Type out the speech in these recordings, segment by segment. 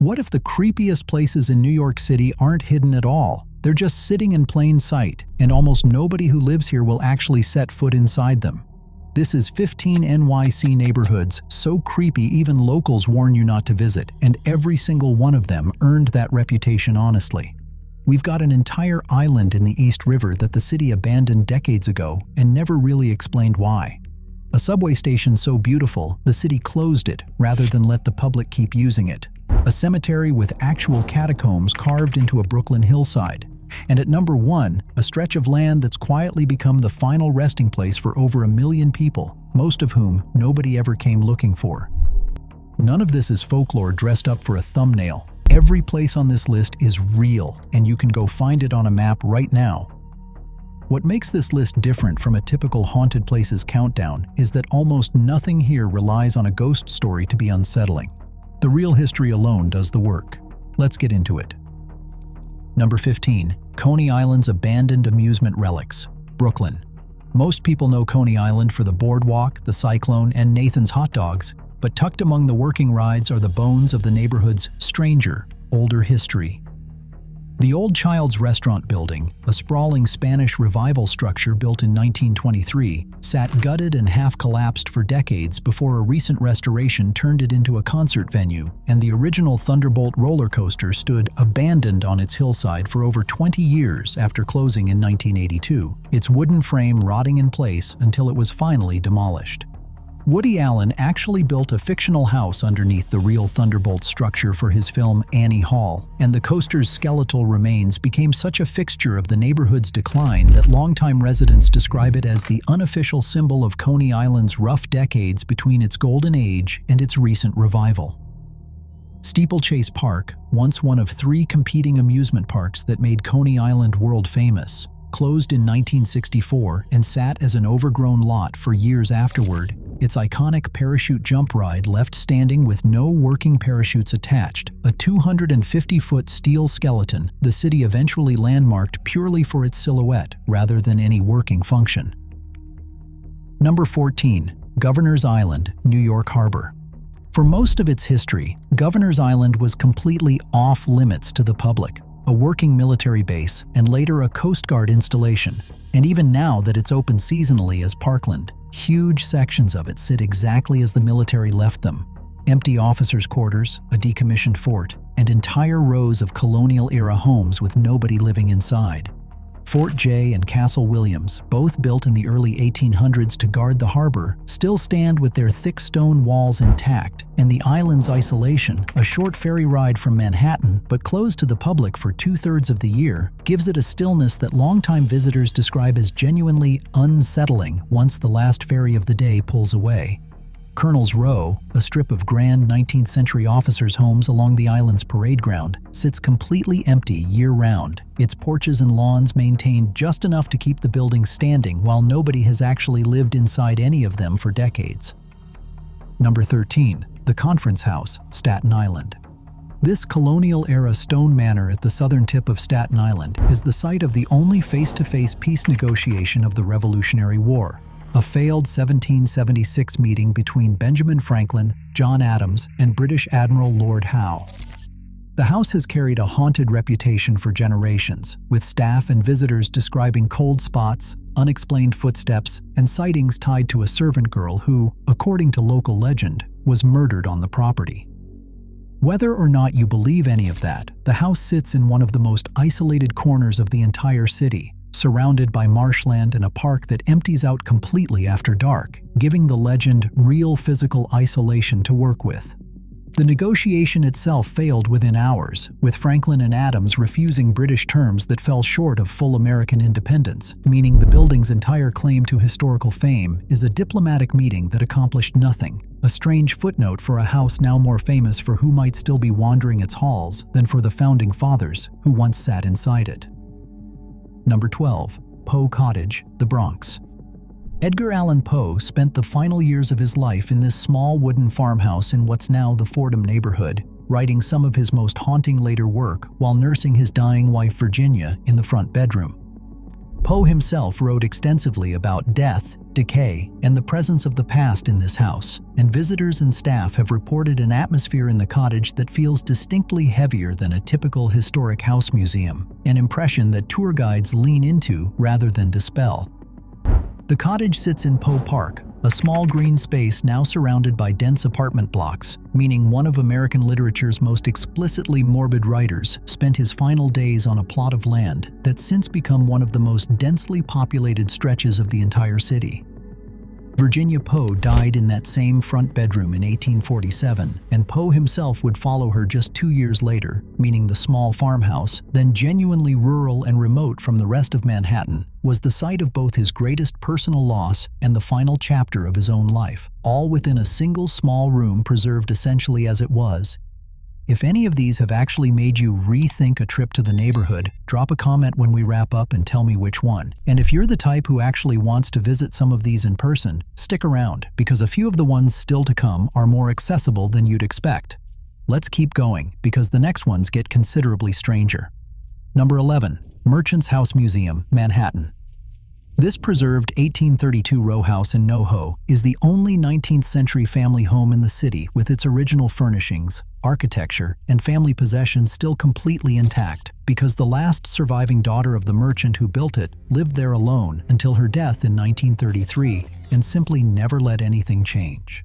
What if the creepiest places in New York City aren't hidden at all? They're just sitting in plain sight, and almost nobody who lives here will actually set foot inside them. This is 15 NYC neighborhoods so creepy even locals warn you not to visit, and every single one of them earned that reputation honestly. We've got an entire island in the East River that the city abandoned decades ago and never really explained why. A subway station so beautiful, the city closed it rather than let the public keep using it. A cemetery with actual catacombs carved into a Brooklyn hillside. And at number 1, a stretch of land that's quietly become the final resting place for over 1 million people, most of whom nobody ever came looking for. None of this is folklore dressed up for a thumbnail. Every place on this list is real, and you can go find it on a map right now. What makes this list different from a typical haunted places countdown is that almost nothing here relies on a ghost story to be unsettling. The real history alone does the work. Let's get into it. Number 15. Coney Island's abandoned amusement relics, Brooklyn. Most people know Coney Island for the boardwalk, the cyclone, and Nathan's hot dogs, but tucked among the working rides are the bones of the neighborhood's stranger, older history. The Old Child's Restaurant building, a sprawling Spanish revival structure built in 1923, sat gutted and half-collapsed for decades before a recent restoration turned it into a concert venue, and the original Thunderbolt roller coaster stood abandoned on its hillside for over 20 years after closing in 1982, its wooden frame rotting in place until it was finally demolished. Woody Allen actually built a fictional house underneath the real Thunderbolt structure for his film Annie Hall, and the coaster's skeletal remains became such a fixture of the neighborhood's decline that longtime residents describe it as the unofficial symbol of Coney Island's rough decades between its golden age and its recent revival. Steeplechase Park, once one of 3 competing amusement parks that made Coney Island world famous, closed in 1964 and sat as an overgrown lot for years afterward. Its iconic parachute jump ride left standing with no working parachutes attached, a 250-foot steel skeleton the city eventually landmarked purely for its silhouette rather than any working function. Number 14. Governor's Island, New York Harbor. For most of its history, Governor's Island was completely off-limits to the public, a working military base, and later a Coast Guard installation. And even now that it's open seasonally as Parkland, huge sections of it sit exactly as the military left them. Empty officers' quarters, a decommissioned fort, and entire rows of colonial-era homes with nobody living inside. Fort Jay and Castle Williams, both built in the early 1800s to guard the harbor, still stand with their thick stone walls intact, and the island's isolation, a short ferry ride from Manhattan but closed to the public for 2/3 of the year, gives it a stillness that longtime visitors describe as genuinely unsettling once the last ferry of the day pulls away. Colonel's Row, a strip of grand 19th century officers' homes along the island's parade ground, sits completely empty year-round, its porches and lawns maintained just enough to keep the buildings standing while nobody has actually lived inside any of them for decades. Number 13. The Conference House, Staten Island. This colonial-era stone manor at the southern tip of Staten Island is the site of the only face-to-face peace negotiation of the Revolutionary War. A failed 1776 meeting between Benjamin Franklin, John Adams, and British Admiral Lord Howe. The house has carried a haunted reputation for generations, with staff and visitors describing cold spots, unexplained footsteps, and sightings tied to a servant girl who, according to local legend, was murdered on the property. Whether or not you believe any of that, the house sits in one of the most isolated corners of the entire city, surrounded by marshland and a park that empties out completely after dark, giving the legend real physical isolation to work with. The negotiation itself failed within hours, with Franklin and Adams refusing British terms that fell short of full American independence, meaning the building's entire claim to historical fame is a diplomatic meeting that accomplished nothing, a strange footnote for a house now more famous for who might still be wandering its halls than for the founding fathers who once sat inside it. Number 12. Poe Cottage, the Bronx. Edgar Allan Poe spent the final years of his life in this small wooden farmhouse in what's now the Fordham neighborhood, writing some of his most haunting later work while nursing his dying wife Virginia in the front bedroom. Poe himself wrote extensively about death, decay, and the presence of the past in this house, and visitors and staff have reported an atmosphere in the cottage that feels distinctly heavier than a typical historic house museum, an impression that tour guides lean into rather than dispel. The cottage sits in Poe Park, a small green space now surrounded by dense apartment blocks, meaning one of American literature's most explicitly morbid writers spent his final days on a plot of land that's since become one of the most densely populated stretches of the entire city. Virginia Poe died in that same front bedroom in 1847, and Poe himself would follow her just 2 years later, meaning the small farmhouse, then genuinely rural and remote from the rest of Manhattan, was the site of both his greatest personal loss and the final chapter of his own life, all within a single small room preserved essentially as it was. If any of these have actually made you rethink a trip to the neighborhood, drop a comment when we wrap up and tell me which one. And if you're the type who actually wants to visit some of these in person, stick around, because a few of the ones still to come are more accessible than you'd expect. Let's keep going, because the next ones get considerably stranger. Number 11. Merchant's House Museum, Manhattan. This preserved 1832 row house in NoHo is the only 19th century family home in the city with its original furnishings, architecture, and family possessions still completely intact, because the last surviving daughter of the merchant who built it lived there alone until her death in 1933 and simply never let anything change.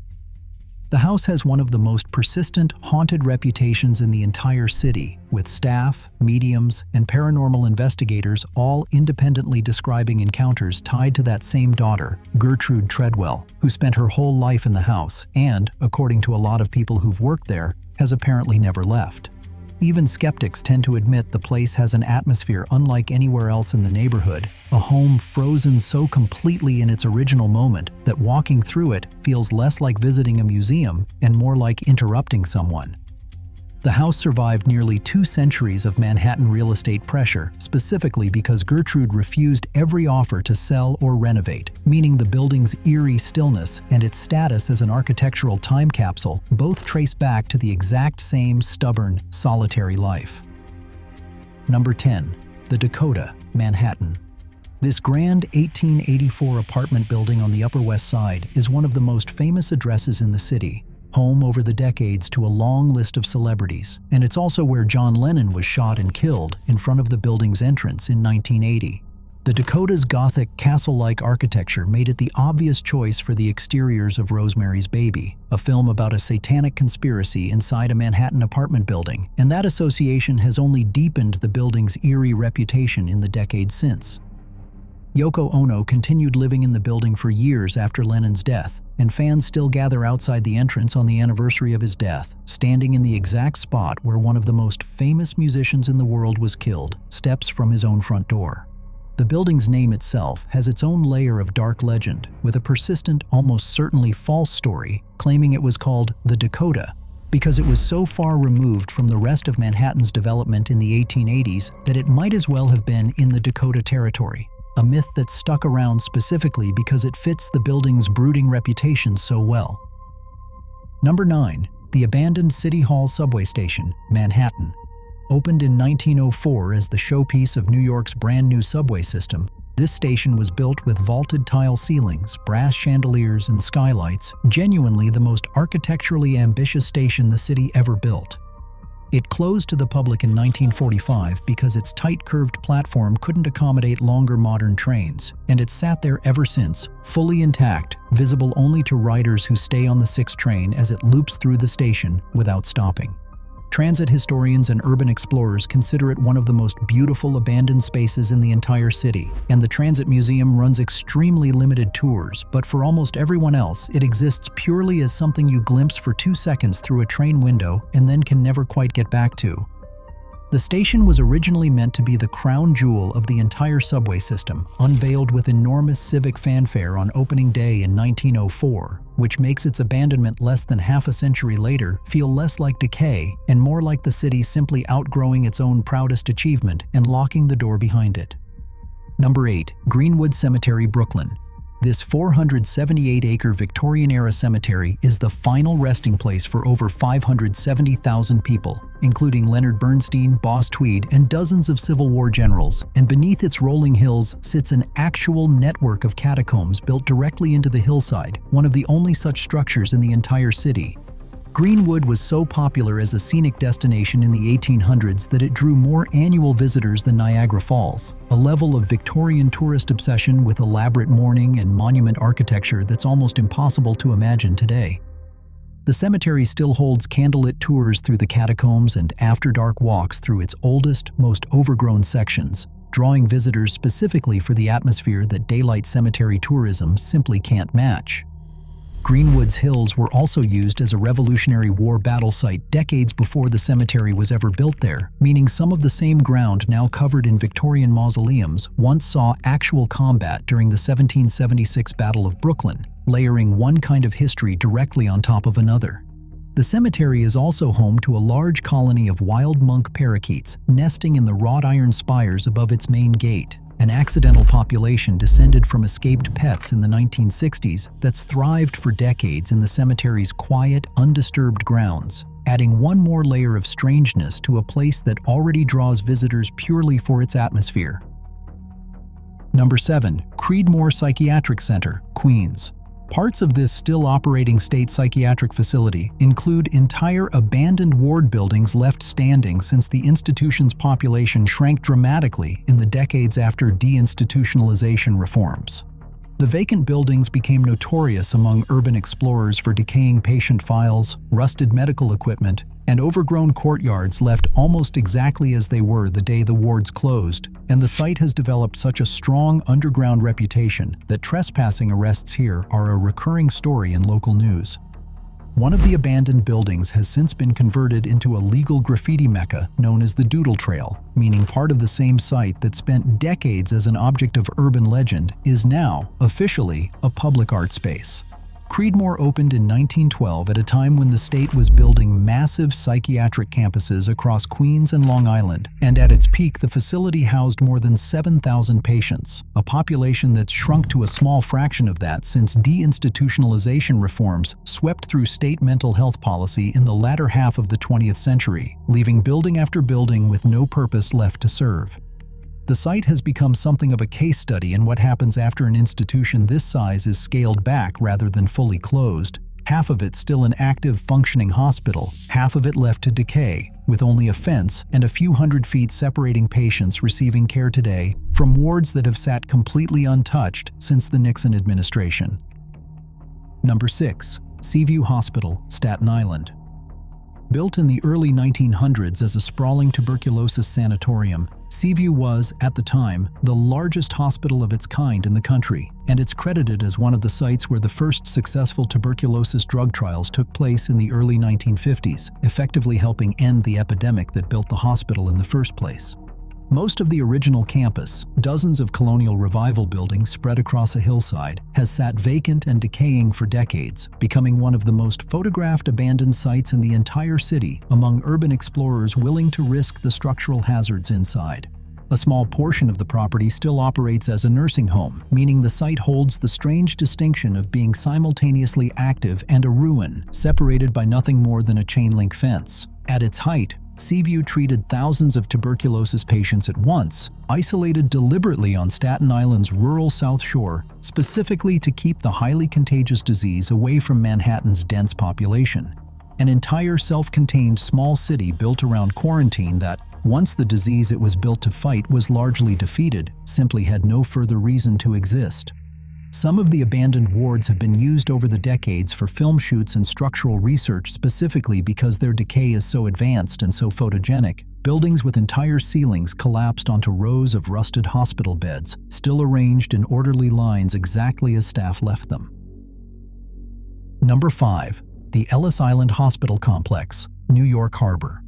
The house has one of the most persistent, haunted reputations in the entire city, with staff, mediums, and paranormal investigators all independently describing encounters tied to that same daughter, Gertrude Treadwell, who spent her whole life in the house and, according to a lot of people who've worked there, has apparently never left. Even skeptics tend to admit the place has an atmosphere unlike anywhere else in the neighborhood, a home frozen so completely in its original moment that walking through it feels less like visiting a museum and more like interrupting someone. The house survived nearly 2 centuries of Manhattan real estate pressure, specifically because Gertrude refused every offer to sell or renovate, meaning the building's eerie stillness and its status as an architectural time capsule both trace back to the exact same stubborn, solitary life. Number 10. The Dakota, Manhattan. This grand 1884 apartment building on the Upper West Side is one of the most famous addresses in the city, home over the decades to a long list of celebrities, and it's also where John Lennon was shot and killed in front of the building's entrance in 1980. The Dakota's Gothic, castle-like architecture made it the obvious choice for the exteriors of Rosemary's Baby, a film about a satanic conspiracy inside a Manhattan apartment building, and that association has only deepened the building's eerie reputation in the decades since. Yoko Ono continued living in the building for years after Lennon's death, and fans still gather outside the entrance on the anniversary of his death, standing in the exact spot where one of the most famous musicians in the world was killed, steps from his own front door. The building's name itself has its own layer of dark legend, with a persistent, almost certainly false story claiming it was called the Dakota because it was so far removed from the rest of Manhattan's development in the 1880s that it might as well have been in the Dakota Territory. A myth that stuck around specifically because it fits the building's brooding reputation so well. Number 9. The abandoned City Hall subway station, Manhattan. Opened in 1904 as the showpiece of New York's brand new subway system, this station was built with vaulted tile ceilings, brass chandeliers, and skylights, genuinely the most architecturally ambitious station the city ever built. It closed to the public in 1945 because its tight curved platform couldn't accommodate longer modern trains, and it's sat there ever since, fully intact, visible only to riders who stay on the 6 train as it loops through the station without stopping. Transit historians and urban explorers consider it one of the most beautiful abandoned spaces in the entire city, and the Transit Museum runs extremely limited tours, but for almost everyone else, it exists purely as something you glimpse for 2 seconds through a train window and then can never quite get back to. The station was originally meant to be the crown jewel of the entire subway system, unveiled with enormous civic fanfare on opening day in 1904, which makes its abandonment less than half a century later feel less like decay and more like the city simply outgrowing its own proudest achievement and locking the door behind it. Number 8. Greenwood Cemetery, Brooklyn. This 478-acre Victorian-era cemetery is the final resting place for over 570,000 people, including Leonard Bernstein, Boss Tweed, and dozens of Civil War generals, and beneath its rolling hills sits an actual network of catacombs built directly into the hillside, one of the only such structures in the entire city. Greenwood was so popular as a scenic destination in the 1800s that it drew more annual visitors than Niagara Falls, a level of Victorian tourist obsession with elaborate mourning and monument architecture that's almost impossible to imagine today. The cemetery still holds candlelit tours through the catacombs and after-dark walks through its oldest, most overgrown sections, drawing visitors specifically for the atmosphere that daylight cemetery tourism simply can't match. Greenwood's hills were also used as a Revolutionary War battle site decades before the cemetery was ever built there, meaning some of the same ground now covered in Victorian mausoleums once saw actual combat during the 1776 Battle of Brooklyn, layering one kind of history directly on top of another. The cemetery is also home to a large colony of wild monk parakeets nesting in the wrought iron spires above its main gate, an accidental population descended from escaped pets in the 1960s that's thrived for decades in the cemetery's quiet, undisturbed grounds, adding one more layer of strangeness to a place that already draws visitors purely for its atmosphere. Number 7. Creedmoor Psychiatric Center, Queens. Parts of this still operating state psychiatric facility include entire abandoned ward buildings left standing since the institution's population shrank dramatically in the decades after deinstitutionalization reforms. The vacant buildings became notorious among urban explorers for decaying patient files, rusted medical equipment, and overgrown courtyards left almost exactly as they were the day the wards closed, and the site has developed such a strong underground reputation that trespassing arrests here are a recurring story in local news. One of the abandoned buildings has since been converted into a legal graffiti mecca known as the Doodle Trail, meaning part of the same site that spent decades as an object of urban legend is now, officially, a public art space. Creedmoor opened in 1912 at a time when the state was building massive psychiatric campuses across Queens and Long Island, and at its peak the facility housed more than 7,000 patients, a population that's shrunk to a small fraction of that since deinstitutionalization reforms swept through state mental health policy in the latter half of the 20th century, leaving building after building with no purpose left to serve. The site has become something of a case study in what happens after an institution this size is scaled back rather than fully closed, half of it still an active, functioning hospital, half of it left to decay, with only a fence and a few hundred feet separating patients receiving care today from wards that have sat completely untouched since the Nixon administration. Number 6. Seaview Hospital, Staten Island. Built in the early 1900s as a sprawling tuberculosis sanatorium, Seaview was, at the time, the largest hospital of its kind in the country, and it's credited as one of the sites where the first successful tuberculosis drug trials took place in the early 1950s, effectively helping end the epidemic that built the hospital in the first place. Most of the original campus, dozens of colonial revival buildings spread across a hillside, has sat vacant and decaying for decades, becoming one of the most photographed abandoned sites in the entire city among urban explorers willing to risk the structural hazards inside. A small portion of the property still operates as a nursing home, meaning the site holds the strange distinction of being simultaneously active and a ruin, separated by nothing more than a chain-link fence. At its height, Seaview treated thousands of tuberculosis patients at once, isolated deliberately on Staten Island's rural South Shore, specifically to keep the highly contagious disease away from Manhattan's dense population. An entire self-contained small city built around quarantine that, once the disease it was built to fight was largely defeated, simply had no further reason to exist. Some of the abandoned wards have been used over the decades for film shoots and structural research specifically because their decay is so advanced and so photogenic. Buildings with entire ceilings collapsed onto rows of rusted hospital beds, still arranged in orderly lines exactly as staff left them. Number 5. The Ellis Island Hospital Complex, New York Harbor.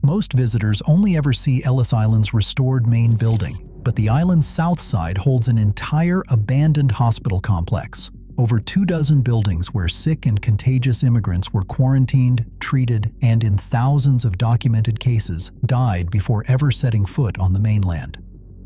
Most visitors only ever see Ellis Island's restored main building, but the island's south side holds an entire abandoned hospital complex. Over 24 buildings where sick and contagious immigrants were quarantined, treated, and in thousands of documented cases, died before ever setting foot on the mainland.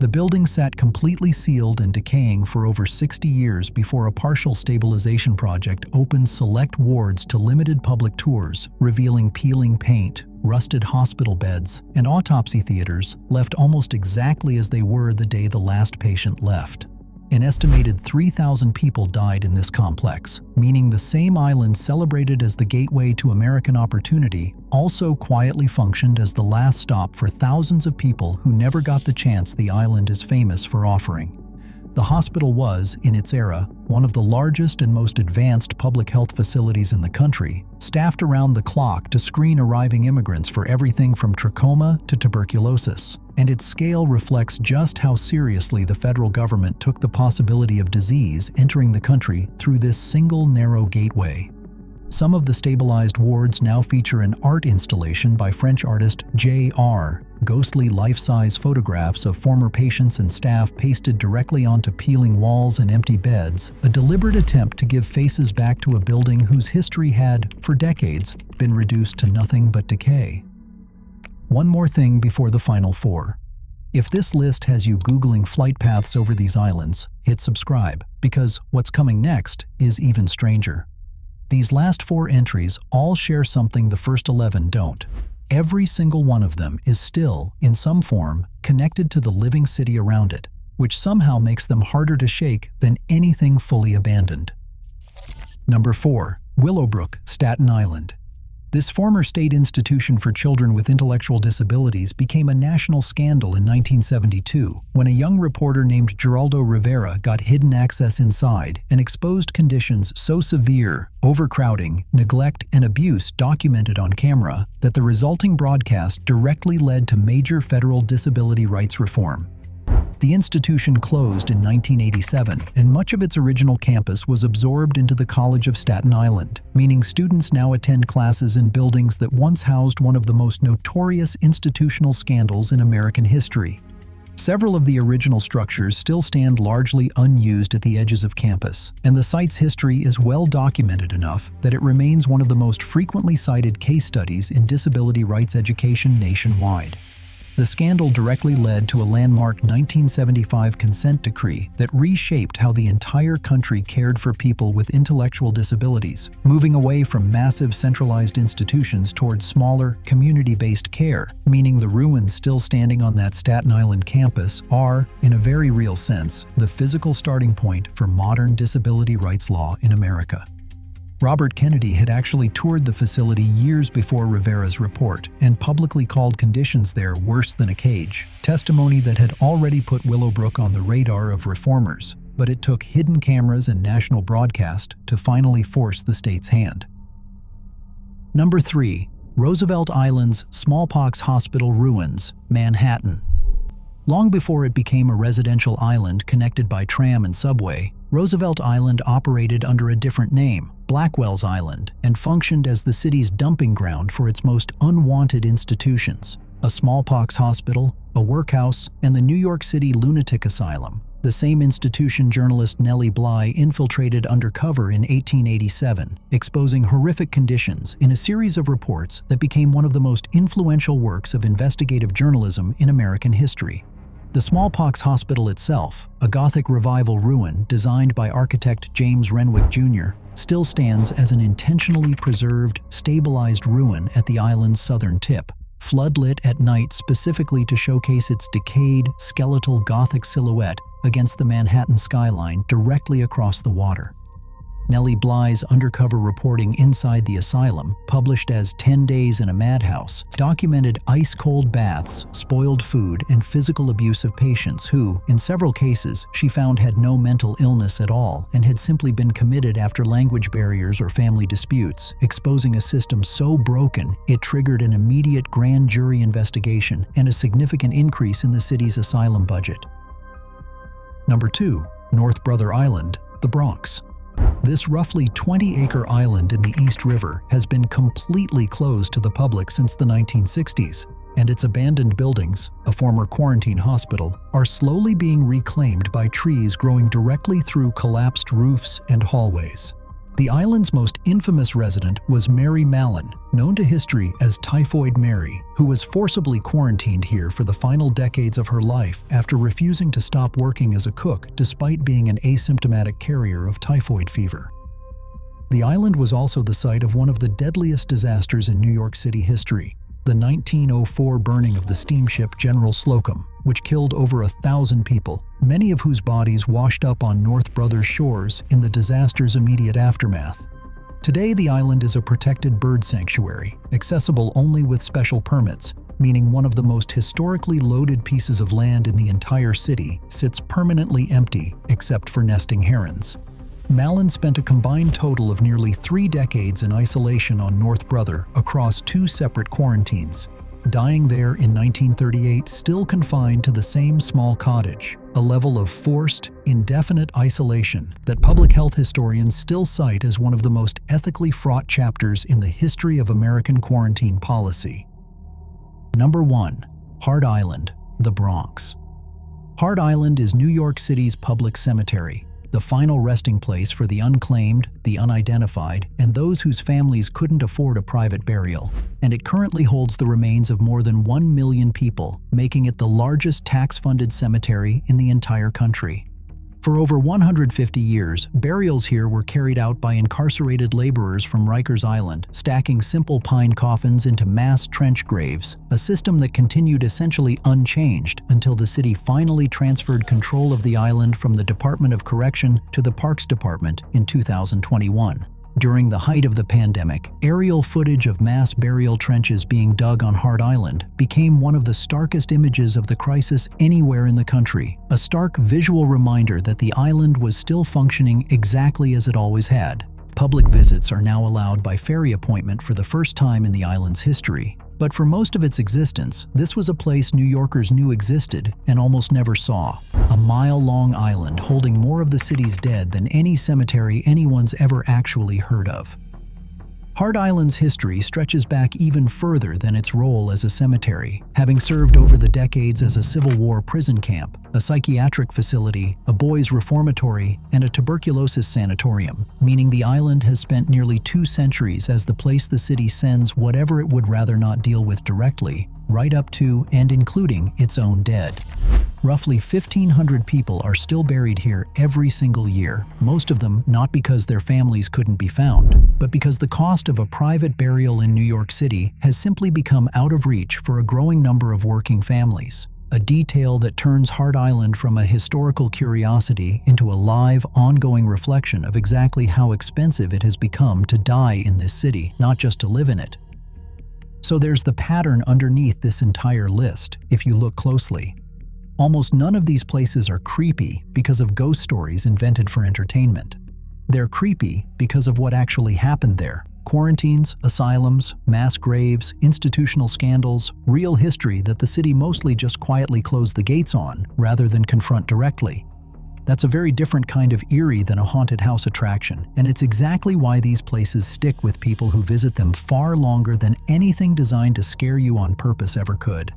The building sat completely sealed and decaying for over 60 years before a partial stabilization project opened select wards to limited public tours, revealing peeling paint, rusted hospital beds, and autopsy theaters left almost exactly as they were the day the last patient left. An estimated 3,000 people died in this complex, meaning the same island celebrated as the gateway to American opportunity also quietly functioned as the last stop for thousands of people who never got the chance the island is famous for offering. The hospital was, in its era, one of the largest and most advanced public health facilities in the country, staffed around the clock to screen arriving immigrants for everything from trachoma to tuberculosis. And its scale reflects just how seriously the federal government took the possibility of disease entering the country through this single narrow gateway. Some of the stabilized wards now feature an art installation by French artist J.R., ghostly life-size photographs of former patients and staff pasted directly onto peeling walls and empty beds, a deliberate attempt to give faces back to a building whose history had, for decades, been reduced to nothing but decay. One more thing before the final four. If this list has you Googling flight paths over these islands, hit subscribe, because what's coming next is even stranger. These last 4 entries all share something the first 11 don't. Every single one of them is still, in some form, connected to the living city around it, which somehow makes them harder to shake than anything fully abandoned. Number 4. Willowbrook, Staten Island. This former state institution for children with intellectual disabilities became a national scandal in 1972 when a young reporter named Geraldo Rivera got hidden access inside and exposed conditions so severe, overcrowding, neglect, and abuse documented on camera that the resulting broadcast directly led to major federal disability rights reform. The institution closed in 1987, and much of its original campus was absorbed into the College of Staten Island, meaning students now attend classes in buildings that once housed one of the most notorious institutional scandals in American history. Several of the original structures still stand largely unused at the edges of campus, and the site's history is well documented enough that it remains one of the most frequently cited case studies in disability rights education nationwide. The scandal directly led to a landmark 1975 consent decree that reshaped how the entire country cared for people with intellectual disabilities, moving away from massive centralized institutions towards smaller, community-based care, meaning the ruins still standing on that Staten Island campus are, in a very real sense, the physical starting point for modern disability rights law in America. Robert Kennedy had actually toured the facility years before Rivera's report and publicly called conditions there worse than a cage, testimony that had already put Willowbrook on the radar of reformers, but it took hidden cameras and national broadcast to finally force the state's hand. Number 3. Roosevelt Island's Smallpox Hospital Ruins, Manhattan. Long before it became a residential island connected by tram and subway, Roosevelt Island operated under a different name, Blackwell's Island, and functioned as the city's dumping ground for its most unwanted institutions, a smallpox hospital, a workhouse, and the New York City Lunatic Asylum, the same institution journalist Nellie Bly infiltrated undercover in 1887, exposing horrific conditions in a series of reports that became one of the most influential works of investigative journalism in American history. The smallpox hospital itself, a Gothic revival ruin designed by architect James Renwick Jr., still stands as an intentionally preserved, stabilized ruin at the island's southern tip, floodlit at night specifically to showcase its decayed, skeletal Gothic silhouette against the Manhattan skyline directly across the water. Nellie Bly's undercover reporting inside the asylum, published as 10 Days in a Madhouse, documented ice-cold baths, spoiled food, and physical abuse of patients who, in several cases, she found had no mental illness at all and had simply been committed after language barriers or family disputes, exposing a system so broken it triggered an immediate grand jury investigation and a significant increase in the city's asylum budget. Number 2. North Brother Island, the Bronx. This roughly 20-acre island in the East River has been completely closed to the public since the 1960s, and its abandoned buildings, a former quarantine hospital, are slowly being reclaimed by trees growing directly through collapsed roofs and hallways. The island's most infamous resident was Mary Mallon, known to history as Typhoid Mary, who was forcibly quarantined here for the final decades of her life after refusing to stop working as a cook despite being an asymptomatic carrier of typhoid fever. The island was also the site of one of the deadliest disasters in New York City history, the 1904 burning of the steamship General Slocum, which killed over 1,000 people, many of whose bodies washed up on North Brothers shores in the disaster's immediate aftermath. Today, the island is a protected bird sanctuary, accessible only with special permits, meaning one of the most historically loaded pieces of land in the entire city sits permanently empty except for nesting herons. Mallon spent a combined total of nearly 3 decades in isolation on North Brother across 2 separate quarantines, dying there in 1938 still confined to the same small cottage, a level of forced, indefinite isolation that public health historians still cite as one of the most ethically fraught chapters in the history of American quarantine policy. Number 1. Hart Island, the Bronx. Hart Island is New York City's public cemetery, the final resting place for the unclaimed, the unidentified, and those whose families couldn't afford a private burial, and it currently holds the remains of more than 1 million people, making it the largest tax-funded cemetery in the entire country. For over 150 years, burials here were carried out by incarcerated laborers from Rikers Island, stacking simple pine coffins into mass trench graves, a system that continued essentially unchanged until the city finally transferred control of the island from the Department of Correction to the Parks Department in 2021. During the height of the pandemic, aerial footage of mass burial trenches being dug on Hart Island became one of the starkest images of the crisis anywhere in the country, a stark visual reminder that the island was still functioning exactly as it always had. Public visits are now allowed by ferry appointment for the first time in the island's history. But for most of its existence, this was a place New Yorkers knew existed and almost never saw. A mile-long island holding more of the city's dead than any cemetery anyone's ever actually heard of. Hart Island's history stretches back even further than its role as a cemetery, having served over the decades as a Civil War prison camp, a psychiatric facility, a boys' reformatory, and a tuberculosis sanatorium, meaning the island has spent nearly 2 centuries as the place the city sends whatever it would rather not deal with directly, right up to and including its own dead. Roughly 1,500 people are still buried here every single year, most of them not because their families couldn't be found, but because the cost of a private burial in New York City has simply become out of reach for a growing number of working families. A detail that turns Hart Island from a historical curiosity into a live, ongoing reflection of exactly how expensive it has become to die in this city, not just to live in it. So there's the pattern underneath this entire list, if you look closely. Almost none of these places are creepy because of ghost stories invented for entertainment. They're creepy because of what actually happened there. Quarantines, asylums, mass graves, institutional scandals, real history that the city mostly just quietly closed the gates on, rather than confront directly. That's a very different kind of eerie than a haunted house attraction, and it's exactly why these places stick with people who visit them far longer than anything designed to scare you on purpose ever could.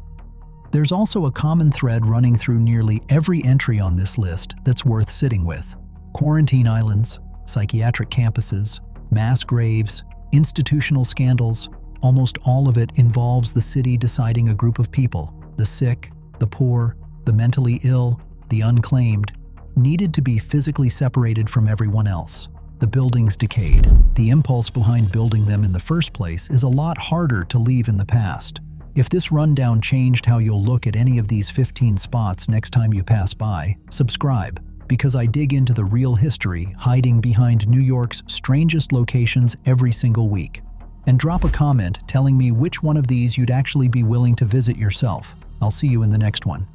There's also a common thread running through nearly every entry on this list that's worth sitting with. Quarantine islands, psychiatric campuses, mass graves, institutional scandals, almost all of it involves the city deciding a group of people, the sick, the poor, the mentally ill, the unclaimed, needed to be physically separated from everyone else. The buildings decayed. The impulse behind building them in the first place is a lot harder to leave in the past. If this rundown changed how you'll look at any of these 15 spots next time you pass by, subscribe, because I dig into the real history hiding behind New York's strangest locations every single week. And drop a comment telling me which one of these you'd actually be willing to visit yourself. I'll see you in the next one.